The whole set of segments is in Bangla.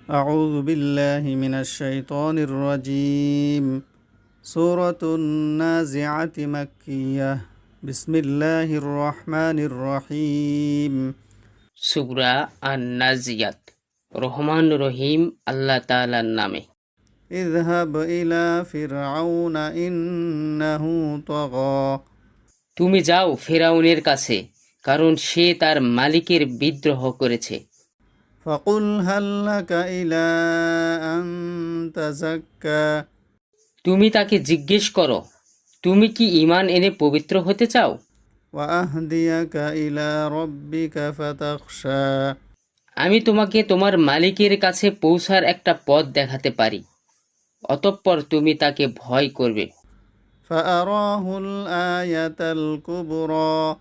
أعوذ بالله من الشيطان الرجيم سورة النازعة مكية بسم الله الرحمن الرحيم সূরা আন-নাজিয়াত। রহমান রহিম আল্লাহ তাআলার নামে। اذهب إلى فرعون إنه طغى তুমি যাও ফেরাউনের কাছে, কারণ সে তার মালিকের বিদ্রোহ করেছে। فقل هل لك إلى أن تزكى তুমি তাকে জিজ্ঞেস করো, তুমি কি ঈমান এনে পবিত্র হতে চাও? وأهديك إلى ربك فتخشى আমি তোমাকে তোমার মালিকের কাছে পৌঁছার একটা পথ দেখাতে পারি, অতঃপর তুমি তাকে ভয় করবে। فأراه الآية الكبرى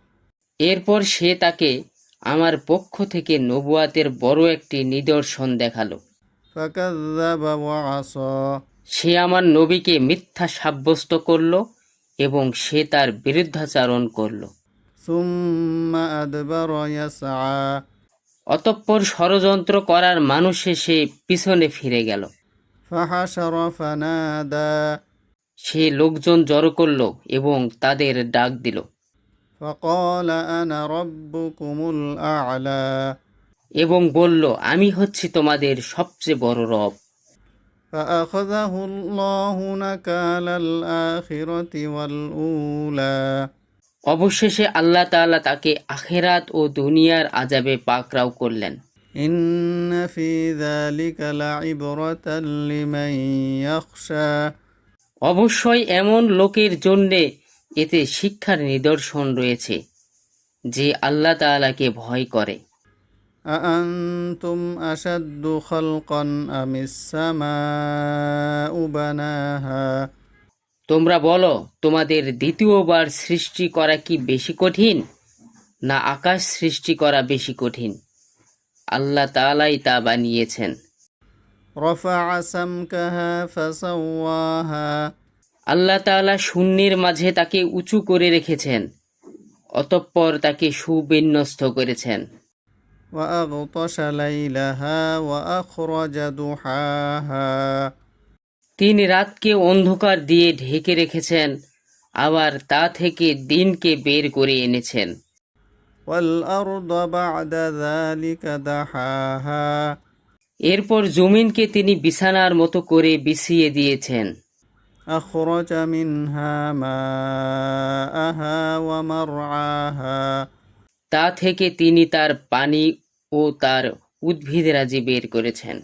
এরপর সে তাকে আমার পক্ষ থেকে নবুয়াতের বড় একটি নিদর্শন দেখালো। فكذب وعصى সে আমার নবীকে মিথ্যা সাব্যস্ত করল এবং সে তার বিরুদ্ধাচরণ করল। ثم أدبر يسعى অতঃপর ষড়যন্ত্র করার মানুষে সে পিছনে ফিরে গেল। فحشر فنادى সে লোকজন জড়ো করল এবং তাদের ডাক দিল فقال أنا ربكم الأعلى এবং বলল, আমি হচ্ছি তোমাদের সবচেয়ে বড় রব। فأخذه الله نكال الآخرة والأولى অবশেষে আল্লাহ তাআলা তাকে আখিরাত ও দুনিয়ার আযাবে পাকড়াও করলেন। إن في ذلك لعبرة لمن يخشى অবশ্যই এমন লোকের জন্যে এতে শিক্ষার নিদর্শন রয়েছে যে আল্লাহ তাআলাকে ভয় করে। أأنتم أشد خلقا أم السماء بناها তোমরা বলো, তোমাদের দ্বিতীয়বার সৃষ্টি করা কি বেশি কঠিন, না আকাশ সৃষ্টি করা বেশি কঠিন? আল্লাহ তাআলাই তা বানিয়েছেন। رفع سمكها فسواها আল্লাহ তাআলা শূন্যের মাঝে তাকে উঁচু করে রেখেছেন, অতঃপর তাকে সুবিন্যস্ত করেছেন। وأغطش ليلها وأخرج ضحاها তিনি রাতকে অন্ধকার দিয়ে ঢেকে রেখেছেন, আবার তা থেকে দিনকে বের করে এনেছেন। والأرض بعد ذلك دحاها এরপর জমিনকে তিনি বিছানার মতো করে বিছিয়ে দিয়েছেন। أخرج منها ماءها ومرعاها তা থেকে তিনি তার পানি ও তার উদ্ভিদরাজি বের করেছেন।